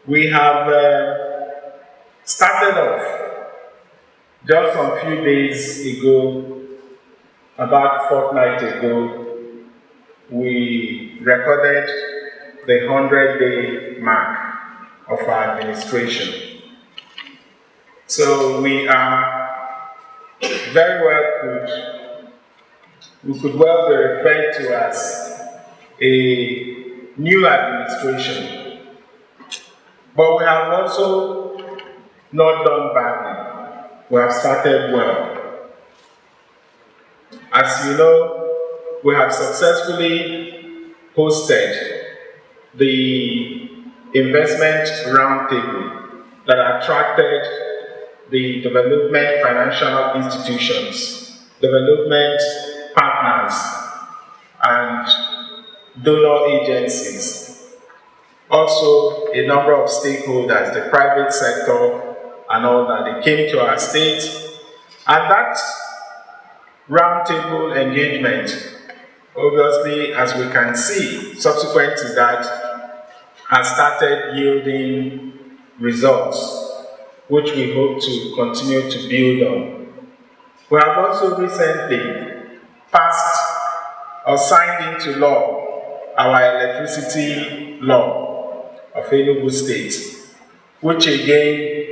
We have started off just some few days ago, about a fortnight ago, we recorded the 100-day mark of our administration. So we are very well we could well be referred to as a new administration. But we have also not done badly. We have started well. As you know, we have successfully hosted the investment roundtable that attracted the development financial institutions, development partners, and donor agencies. Also, a number of stakeholders, the private sector, and all that, they came to our state. And that roundtable engagement, obviously, as we can see, subsequent to that, has started yielding results, which we hope to continue to build on. We have also recently passed or signed into law our electricity law of Enugu State, which again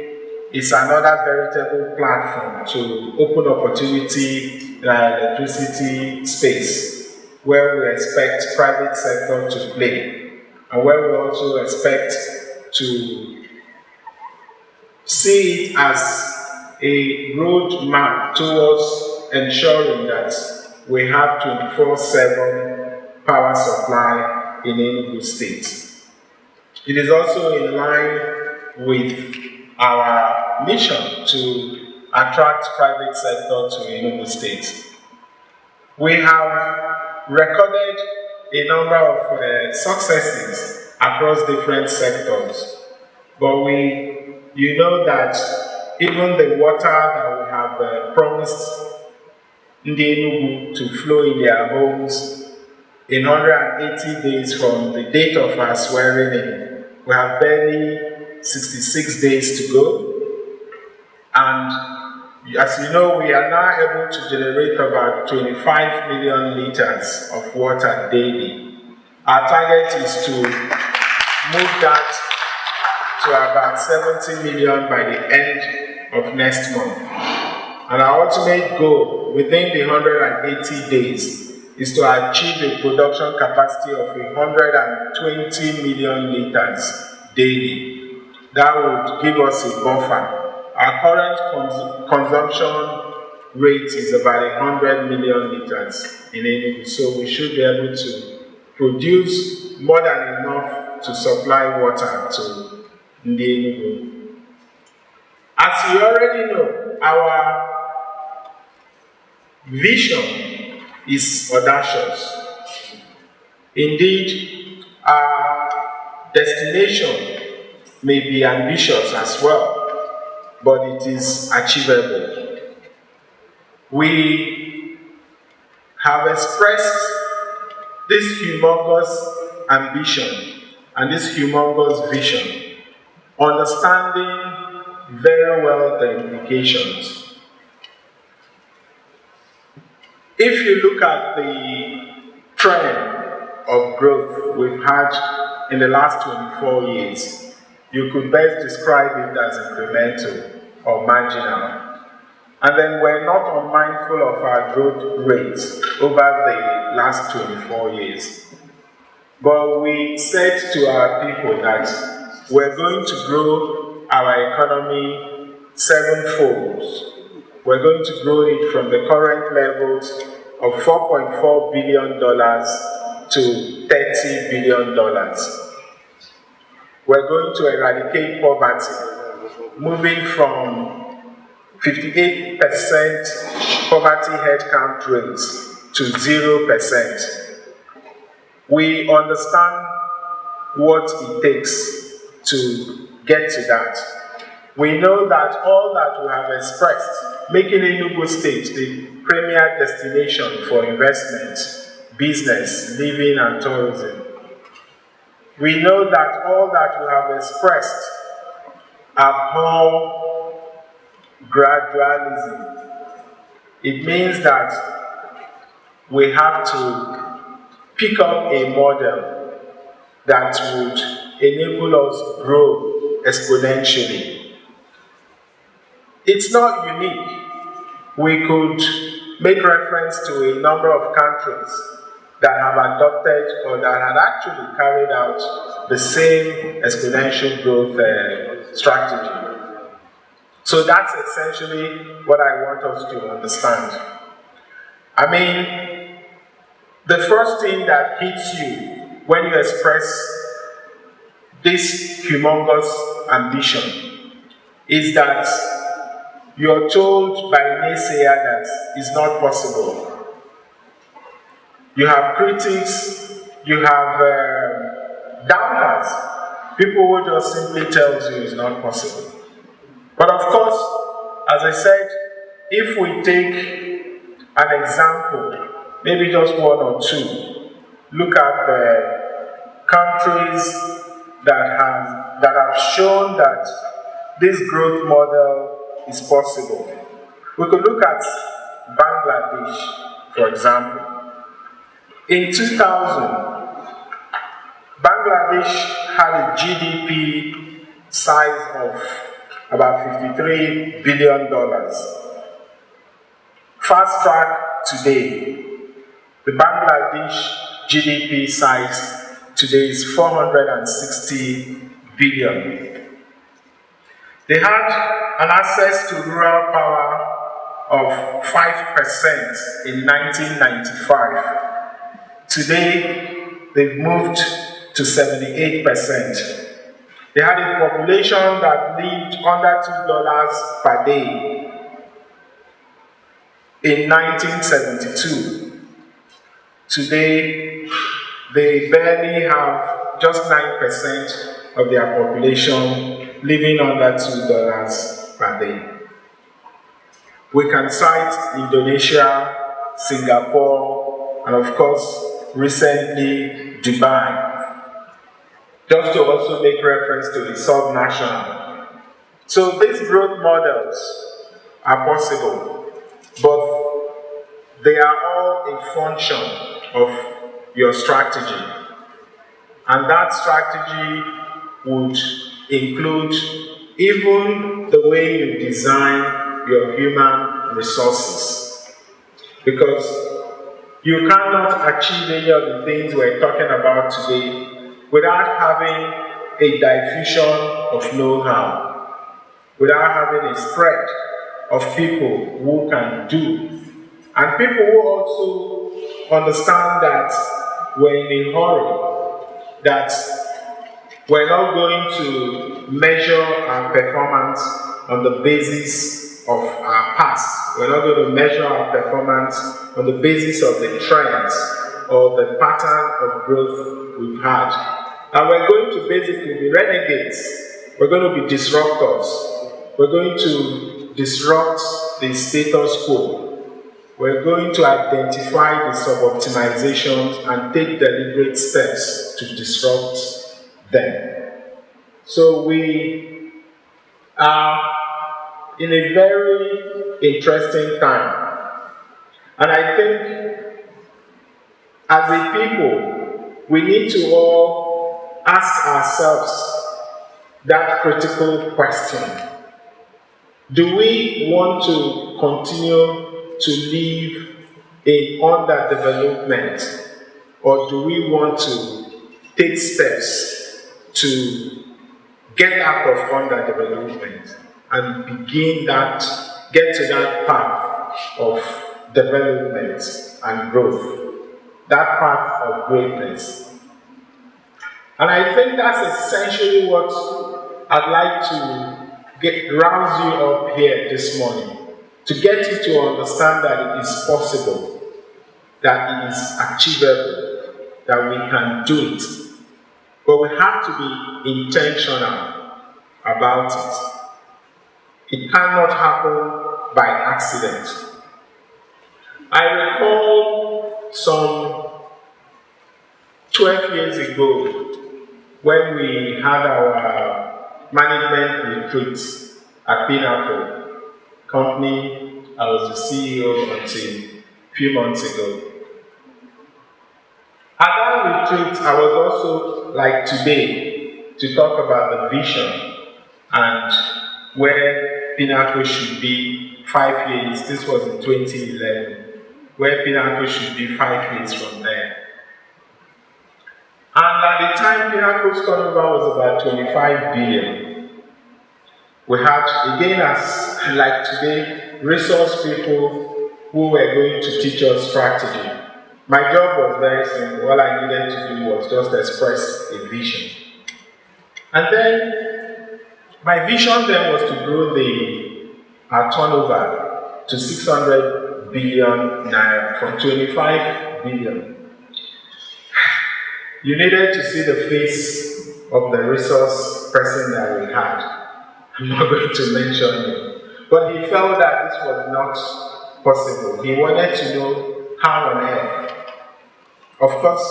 is another veritable platform to open opportunity in our electricity space, where we expect private sector to play, and where we also expect to see it as a roadmap towards ensuring that we have 24/7 power supply in Enugu State. It is also in line with our mission to attract private sector to Enugu State. We have recorded a number of successes across different sectors, but you know that even the water that we have promised in the Enugu to flow in their homes in 180 days from the date of our swearing in, we have barely 66 days to go. And as you know, we are now able to generate about 25 million liters of water daily. Our target is to move that to about 70 million by the end of next month. And our ultimate goal within the 180 days is to achieve a production capacity of 120 million liters daily. That would give us a buffer. Our current consumption rate is about 100 million liters in Enugu, so we should be able to produce more than enough to supply water to Enugu. As you already know, our vision is audacious. Indeed, our destination may be ambitious as well, but it is achievable. We have expressed this humongous ambition and this humongous vision, understanding very well the implications. If you look at the trend of growth we've had in the last 24 years, you could best describe it as incremental or marginal. And then we're not unmindful of our growth rates over the last 24 years. But we said to our people that we're going to grow our economy sevenfold. We're going to grow it from the current levels of $4.4 billion to $30 billion. We're going to eradicate poverty, moving from 58% poverty headcount rates to 0%. We understand what it takes to get to that. We know that all that we have expressed, making Enugu State the premier destination for investment, business, living, and tourism, we know that all that we have expressed abhor gradualism. It means that we have to pick up a model that would enable us grow exponentially. It's not unique. We could make reference to a number of countries that have adopted or that had actually carried out the same exponential growth strategy. So that's essentially what I want us to understand. I mean, the first thing that hits you when you express this humongous ambition is that you're told by a naysayer that it's not possible. You have critics, you have doubters, people who just simply tells you it's not possible. But of course, as I said, if we take an example, maybe just one or two, look at the countries that have shown that this growth model is possible. We could look at Bangladesh, for example. In 2000, Bangladesh had a GDP size of about $53 billion. Fast track today, the Bangladesh GDP size today is 460 billion. They had an access to rural power of 5% in 1995. Today, they've moved to 78%. They had a population that lived under $2 per day in 1972. Today, they barely have just 9% of their population living under $2 per day. We can cite Indonesia, Singapore, and of course, recently, Dubai, just to also make reference to the subnational. So these growth models are possible, but they are all a function of your strategy. And that strategy would include even the way you design your human resources. Because you cannot achieve any of the things we're talking about today without having a diffusion of know-how, without having a spread of people who can do, and people who also understand that we're in a hurry, that we're not going to measure our performance on the basis of our past. We're not going to measure our performance on the basis of the trends or the pattern of growth we've had. And we're going to basically be renegades. We're going to be disruptors. We're going to disrupt the status quo. We're going to identify the sub-optimizations and take deliberate steps to disrupt them. So we are in a very interesting time. And I think as a people, we need to all ask ourselves that critical question. Do we want to continue to live in underdevelopment, or do we want to take steps to get out of underdevelopment and get to that path of development and growth, that path of greatness? And I think that's essentially what I'd like to rouse you up here this morning, to get you to understand that it is possible, that it is achievable, that we can do it. But we have to be intentional about it. It cannot happen by accident. I recall some 12 years ago, when we had our management retreat at Pinnacle company, I was the CEO until a few months ago. At that retreat, I was also, like today, to talk about the vision and where Pinnacle should be 5 years. This was in 2011, where Pinnacle should be 5 years from there. And at the time, Pinnacle's turnover was about 25 billion. We had, again, as like today, resource people who were going to teach us strategy. My job was very simple. All I needed to do was just express a vision. And then, my vision then was to grow our turnover to 600 billion naira from 25 billion. You needed to see the face of the resource person that we had. I'm not going to mention him. But he felt that this was not possible. He wanted to know how on earth. Of course,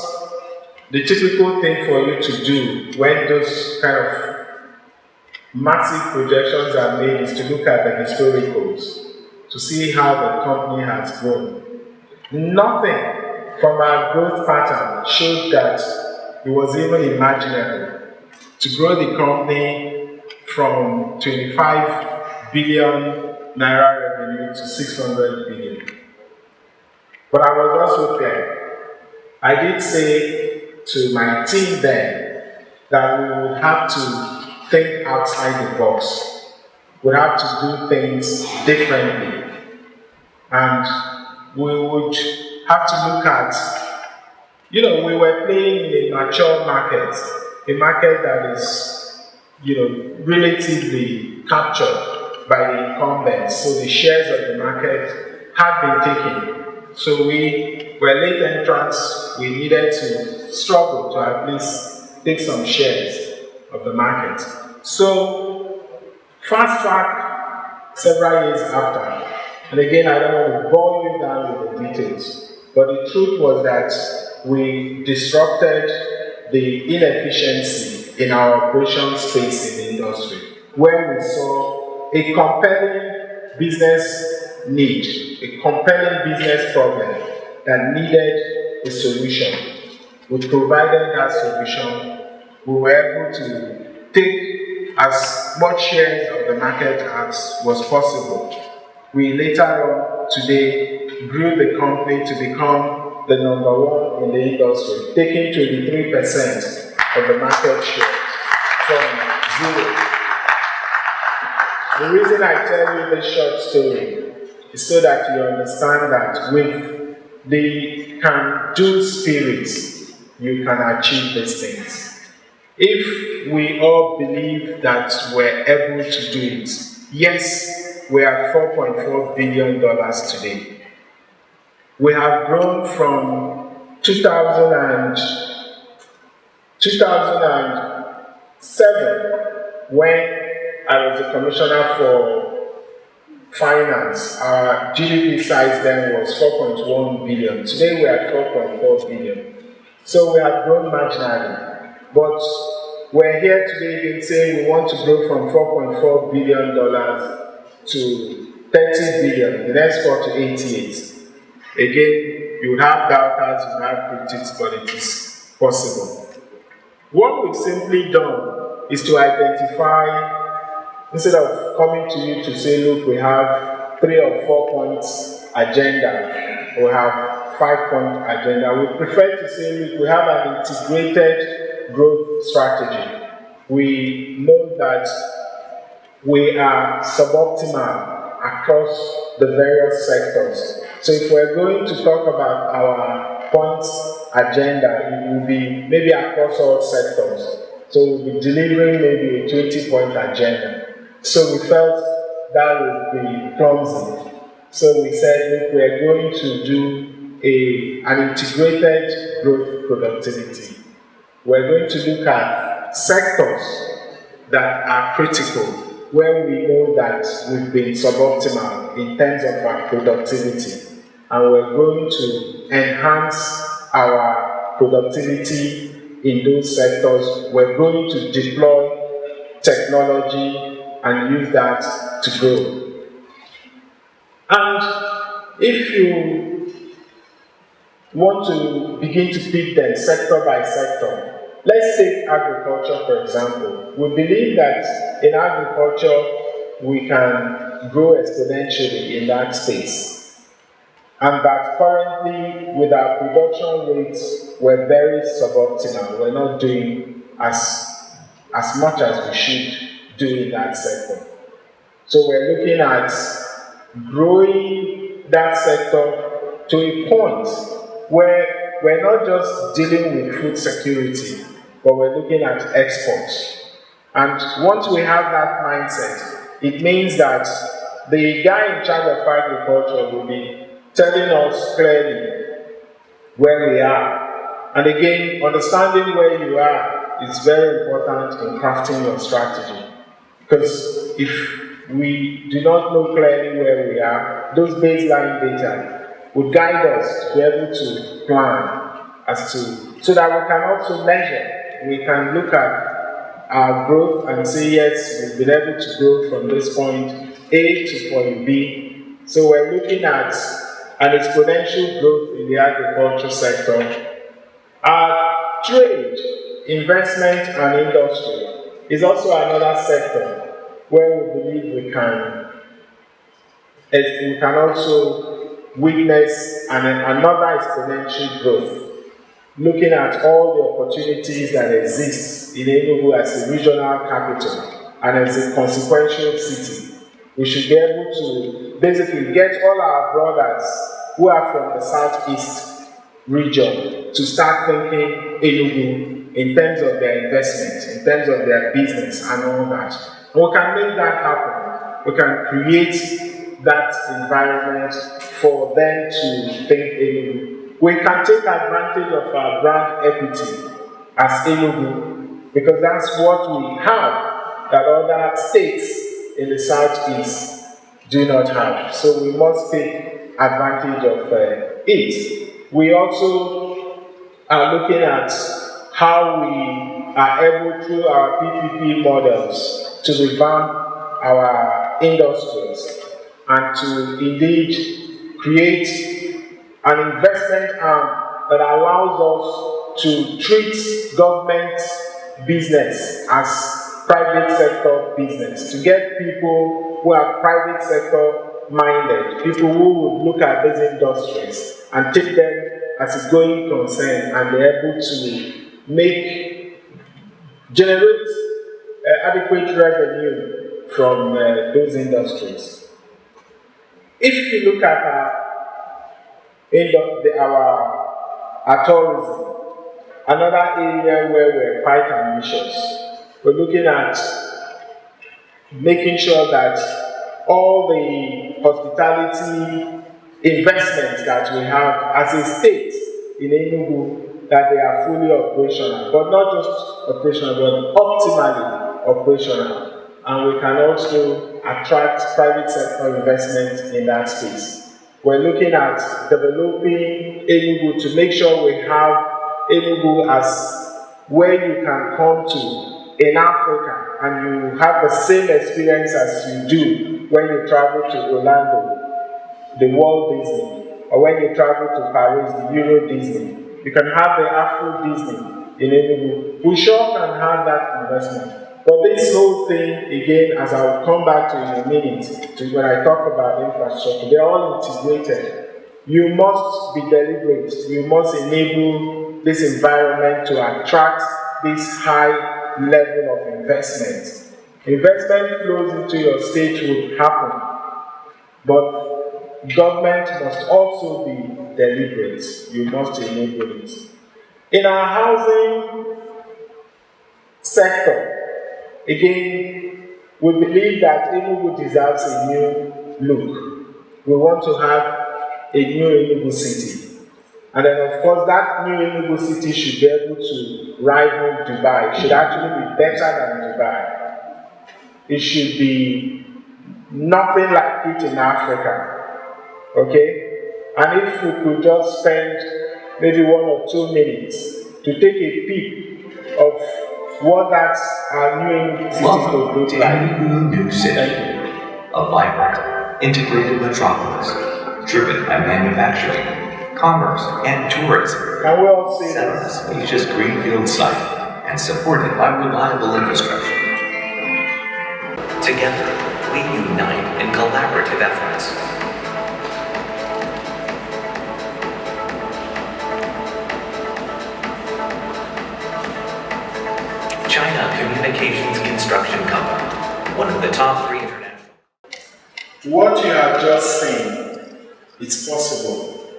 the typical thing for you to do when those kind of massive projections are made is to look at the historicals, to see how the company has grown. Nothing from our growth pattern showed that it was even imaginable to grow the company from 25 billion naira revenue to 600 billion. But I was also clear. I did say to my team then that we would have to think outside the box. We'd have to do things differently. And we would have to look at, we were playing in a mature market, a market that is, relatively captured by the incumbents. So the shares of the market had been taken. So we were late entrants. We needed to struggle to at least take some shares of the market. So fast track several years after, and again, I don't want to bore you down with the details, but the truth was that we disrupted the inefficiency in our operation space in the industry, where we saw a compelling business need, a compelling business problem that needed a solution. We provided that solution. We were able to take as much shares of the market as was possible. We later on today grew the company to become the number one in the industry, taking 23% of the market share from zero. The reason I tell you this short story is so that you understand that with the can-do spirit, you can achieve these things. If we all believe that we're able to do it, yes, we are $4.4 billion today. We have grown from 2007, when I was the commissioner for finance. Our GDP size then was 4.1 billion. Today we are at 4.4 billion. So we have grown marginally. But we're here today again saying we want to grow from $4.4 billion to 30 billion in the next 4 to 8 years. Again, you would have doubters, you would have critics, but it is possible. What we've simply done is to identify, instead of coming to you to say, look, we have 3 or 4 points agenda, we have 5-point agenda, we prefer to say, look, we have an integrated growth strategy. We know that we are suboptimal across the various sectors. So if we're going to talk about our points agenda, it will be maybe across all sectors. So we'll be delivering maybe a 20-point agenda. So we felt that would be clumsy. So we said, look, we are going to do an integrated growth productivity. We're going to look at sectors that are critical, where we know that we've been suboptimal in terms of our productivity. And we're going to enhance our productivity in those sectors. We're going to deploy technology and use that to grow. And if you want to begin to pick them sector by sector, let's take agriculture for example. We believe that in agriculture we can grow exponentially in that space, and that currently with our production rates we're very suboptimal. We're not doing as much as we should do in that sector. So we're looking at growing that sector to a point where we're not just dealing with food security, but we're looking at exports. And once we have that mindset, it means that the guy in charge of agriculture will be telling us clearly where we are. And again, understanding where you are is very important in crafting your strategy. Because if we do not know clearly where we are, those baseline data would guide us to be able to plan so that we can also measure. We can look at our growth and say, yes, we've been able to grow from this point A to point B. So we're looking at an exponential growth in the agriculture sector. Our trade, investment, and industry is also another sector where we believe we can also witness another exponential growth. Looking at all the opportunities that exist in Enugu as a regional capital and as a consequential city, we should be able to basically get all our brothers who are from the southeast region to start thinking Enugu in terms of their investment, in terms of their business and all that. And we can make that happen. We can create that environment for them to think Enugu. We can take advantage of our brand equity as Enugu, because that's what we have that other states in the southeast do not have. So we must take advantage of it. We also are looking at how we are able, through our PPP models, to revamp our industries and to indeed create an investment arm that allows us to treat government business as private sector business, to get people who are private sector minded, people who would look at these industries and take them as a going concern and be able to generate adequate revenue from those industries. If you look at our tourism, another area where we're quite ambitious, we're looking at making sure that all the hospitality investments that we have as a state in Enugu, that they are fully operational, but not just operational, but optimally operational. And we can also attract private sector investment in that space. We're looking at developing Enugu to make sure we have Enugu as where you can come to in Africa and you have the same experience as you do when you travel to Orlando, the Walt Disney, or when you travel to Paris, the Euro Disney. You can have the Afro Disney in Enugu. We sure can have that investment. But this whole thing, again, as I will come back to in a minute, when I talk about infrastructure, they're all integrated. You must be deliberate. You must enable this environment to attract this high level of investment. Investment flows into your state would happen, but government must also be deliberate. You must enable it. In our housing sector, again, we believe that Enugu deserves a new look. We want to have a new Enugu city. And then, of course, that new Enugu city should be able to rival Dubai. It should actually be better than Dubai. It should be nothing like it in Africa. Okay? And if we could just spend maybe 1 or 2 minutes to take a peek what that new city could look like. Enugu New City, a vibrant, integrated metropolis driven by manufacturing, commerce, and tourism. Can we all see Set on a this? spacious greenfield site and supported by reliable infrastructure. Together, we unite in collaborative efforts. China Communications Construction Company, one of the top 3 international. What you have just seen, it's possible.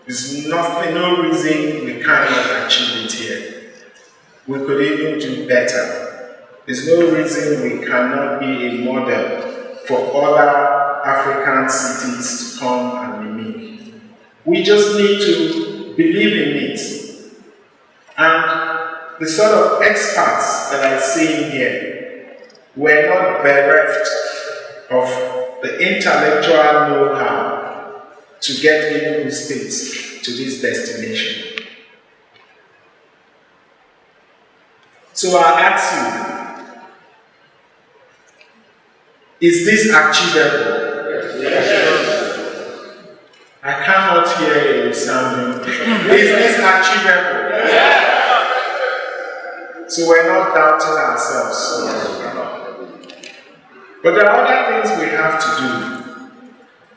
There's no reason we cannot achieve it here. We could even do better. There's no reason we cannot be a model for other African cities to come and mimic. We just need to believe in it. And the sort of experts that I see in here were not bereft of the intellectual know-how to get Enugu State to this destination. So I ask you, is this achievable? Yes. I cannot hear you sounding. Is this achievable? Yes. So we're not doubting ourselves. But there are other things we have to do.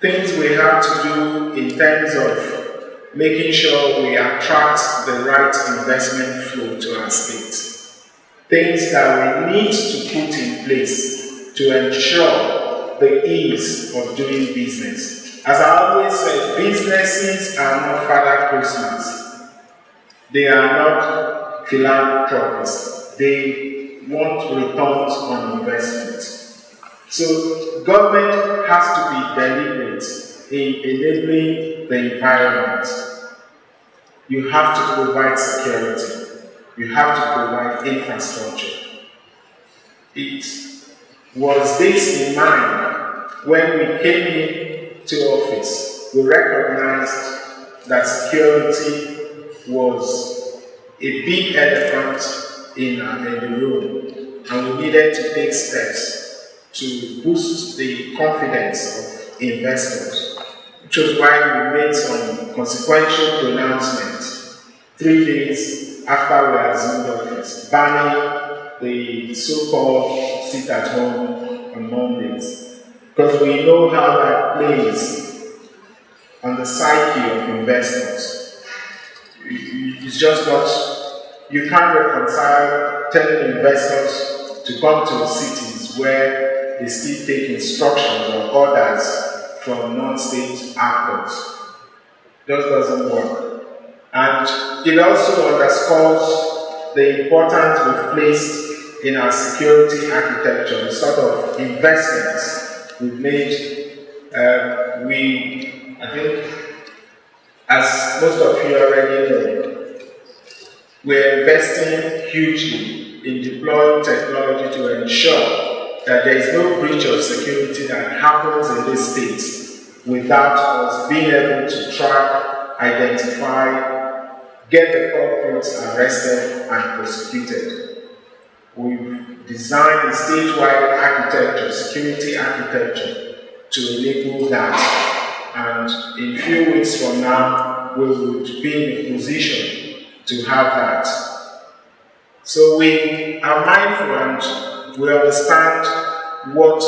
Things we have to do in terms of making sure we attract the right investment flow to our state. Things that we need to put in place to ensure the ease of doing business. As I always say, businesses are not Father Christmas. They are not philanthropists. They want returns on investment. So government has to be deliberate in enabling the environment. You have to provide security. You have to provide infrastructure. It was this in mind when we came into office. We recognized that security was a big elephant in the room, and we needed to take steps to boost the confidence of investors, which was why we made some consequential pronouncements 3 days after we assumed office, banning the so-called sit-at-home on Mondays, because we know how that plays on the psyche of investors. It's just not, you can't reconcile telling investors to come to cities where they still take instructions or orders from non-state actors. Just doesn't work. And it also underscores the importance we've placed in our security architecture, the sort of investments we've made. I think, as most of you already know, we're investing hugely in deploying technology to ensure that there is no breach of security that happens in this state without us being able to track, identify, get the culprits arrested and prosecuted. We've designed a statewide architecture, security architecture, to enable that. And in a few weeks from now, we would be in a position to have that. So we are mindful and we understand what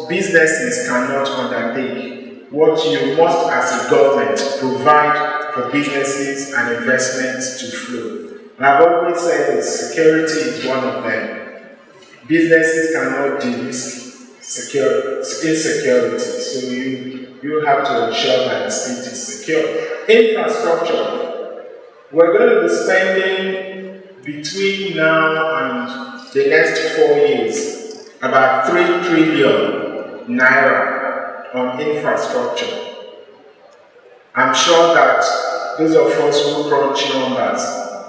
businesses cannot undertake, what you must as a government provide for businesses and investments to flow. And I've always said that security is one of them. Businesses cannot de-risk insecurity, so you have to ensure that the state is secure. Infrastructure. We're going to be spending between now and the next 4 years about 3 trillion naira on infrastructure. I'm sure that those of us who crunch numbers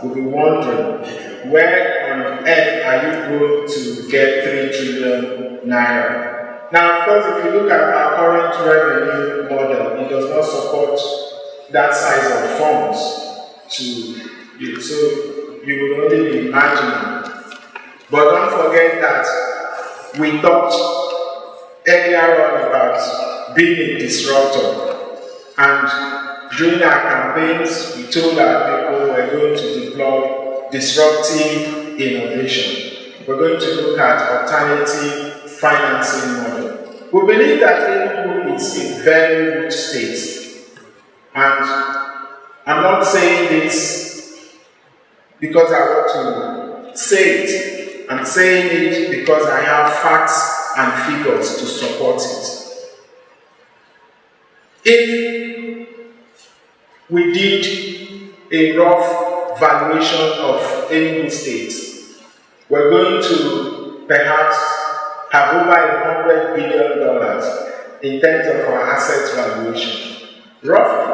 will be wondering, where on earth are you going to get 3 trillion naira? Now, of course, if you look at our current revenue model, it does not support that size of funds so you will only be imagining. But we talked earlier on about being a disruptor. And during our campaigns, we told our people we're going to deploy disruptive innovation. We're going to look at alternative financing model. We believe that Enugu is a very rich state. And I'm not saying this because I want to say it. I'm saying it because I have facts and figures to support it. If we did a rough valuation of Enugu State, we're going to perhaps have over $100 billion in terms of our asset valuation, roughly.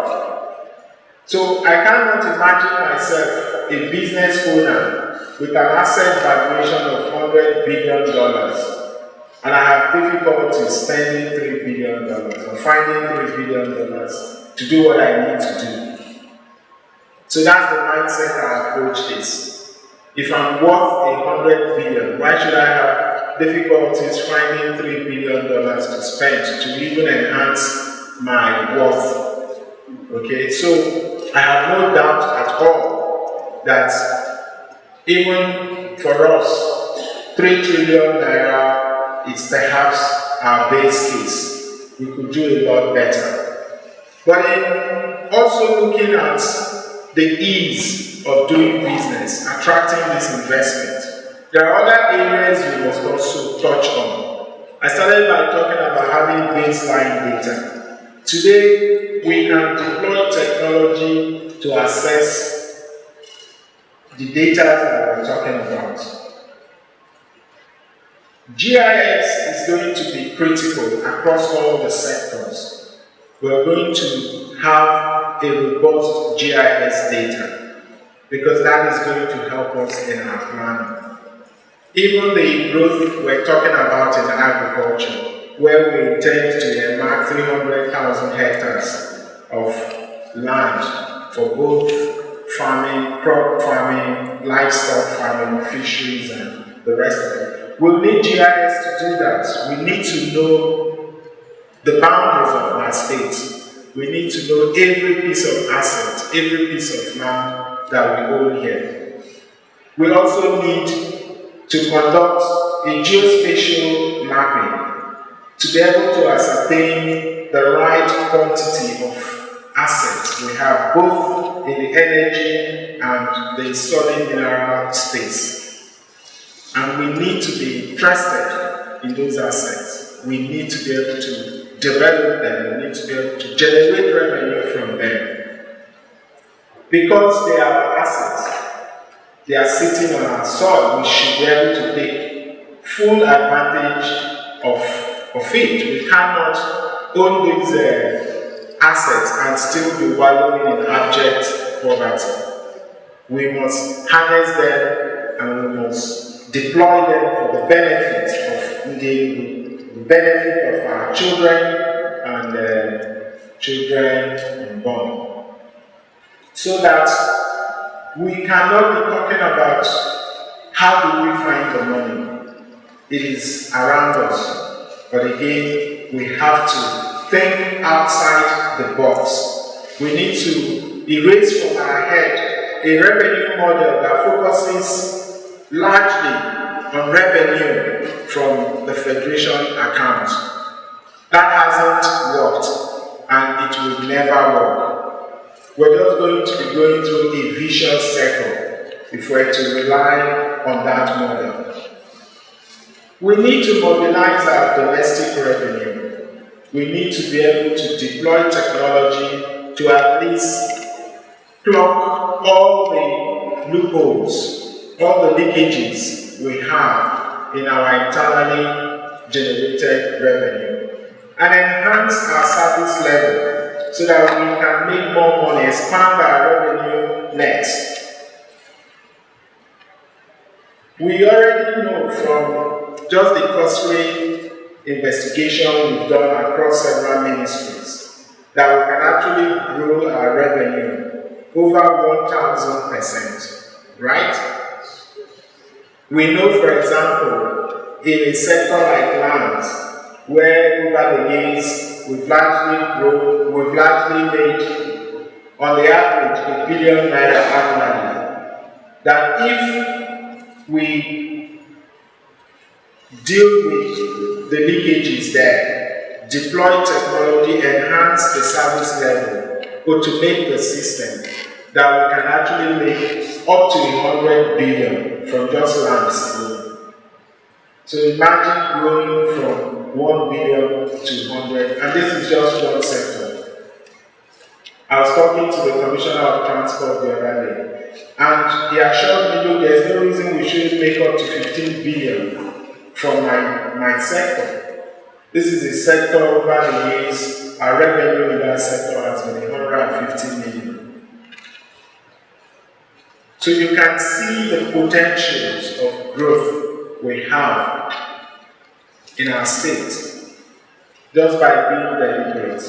So I cannot imagine myself a business owner with an asset valuation of $100 billion. And I have difficulty spending $3 billion or finding $3 billion to do what I need to do. So that's the mindset I approach this. If I'm worth $100 billion, why should I have difficulties finding $3 billion to spend to even enhance my worth? Okay, so I have no doubt at all that even for us, 3 trillion naira is perhaps our base case. We could do a lot better. But in also looking at the ease of doing business, attracting this investment, there are other areas we must also touch on. I started by talking about having baseline data. Today, we can deploy technology to access the data that we're talking about. GIS is going to be critical across all the sectors. We're going to have a robust GIS data because that is going to help us in our planning. Even the growth we're talking about in agriculture, where we intend to earmark 300,000 hectares of land for both farming, crop farming, livestock farming, fisheries, and the rest of it. We'll need GIS to do that. We need to know the boundaries of our state. We need to know every piece of asset, every piece of land that we own here. We also need to conduct a geospatial mapping to be able to ascertain the right quantity of assets we have both in the energy and the solid mineral space. And we need to be interested in those assets. We need to be able to develop them. We need to be able to generate revenue from them. Because they are assets, they are sitting on our soil, we should be able to take full advantage of it. We cannot own these assets and still be wallowing in abject poverty. We must harness them and we must deploy them for the benefit of the benefit of our children and children unborn. So that we cannot be talking about how do we find the money. It is around us. But again, we have to think outside the box. We need to erase from our head a revenue model that focuses largely on revenue from the Federation account. That hasn't worked and it will never work. We're just going to be going through a vicious circle if we're to rely on that model. We need to mobilize our domestic revenue. We need to be able to deploy technology to at least plug all the loopholes, all the leakages we have in our internally generated revenue and enhance our service level so that we can make more money, expand our revenue net. We already know from just the cursory investigation we've done across several ministries that we can actually grow our revenue over 1,000%, right? We know, for example, in a sector like lands, where over the years we've largely made, on the average, ₦1 billion annually, that if we deal with the leakages there, deploy technology, enhance the service level, automate the system, that we can actually make up to 100 billion from just lands alone. So imagine growing from 1 billion to 100, and this is just one sector. I was talking to the Commissioner of Transport the other day, and he assured me, look, there's no reason we shouldn't make up to 15 billion from my sector. This is a sector over the years, our revenue in that sector has been 150 million. So you can see the potentials of growth we have in our state just by being deliberate.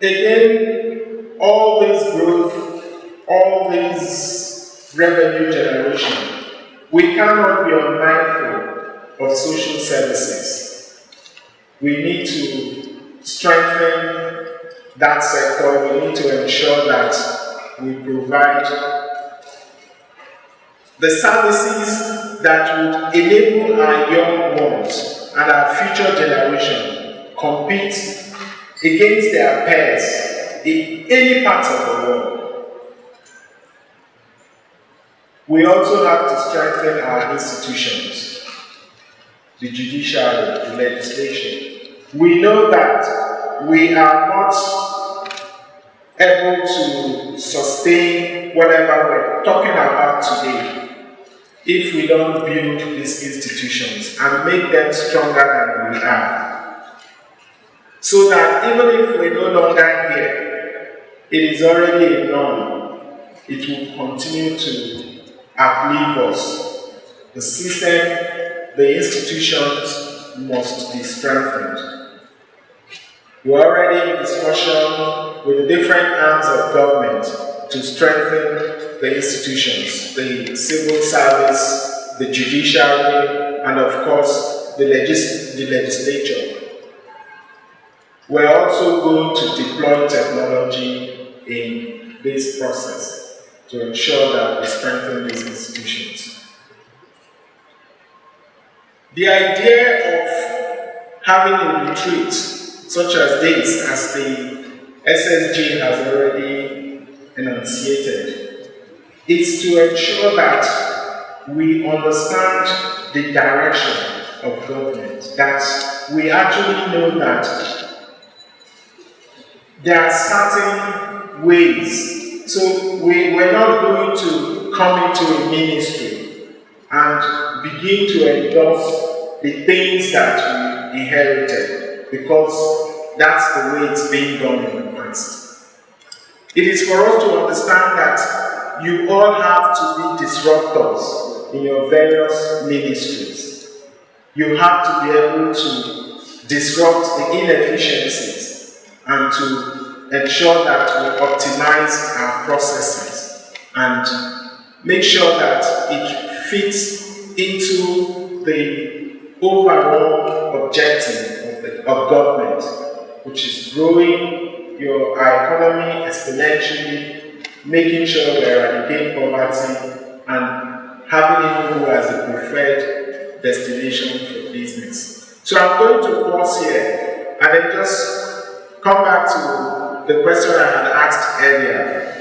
Again, all this growth, all this revenue generation, we cannot be unmindful of social services. We need to strengthen that sector. We need to ensure that we provide the services that would enable our young ones and our future generation compete against their peers in any part of the world. We also have to strengthen our institutions, the judiciary, the legislation. We know that we are not able to sustain whatever we're talking about today if we don't build these institutions and make them stronger than we are. So that even if we're no longer here, it is already a norm. It will continue to uplift us. The system, the institutions must be strengthened. We're already in discussion with the different arms of government to strengthen the institutions, the civil service, the judiciary, and of course, the legislature. We're also going to deploy technology in this process to ensure that we strengthen these institutions. The idea of having a retreat such as this, as the SSG has already enunciated, is to ensure that we understand the direction of government, that we actually know that there are certain ways. So we're not going to come into a ministry and begin to endorse the things that we inherited, because that's the way it's being done in the past. It is for us to understand that you all have to be disruptors in your various ministries. You have to be able to disrupt the inefficiencies and to ensure that we optimize our processes and make sure that it fits into the overall objective of government, which is growing our economy exponentially, making sure we eradicate poverty, and having Enugu as a preferred destination for business. So I'm going to pause here and then just come back to the question I had asked earlier.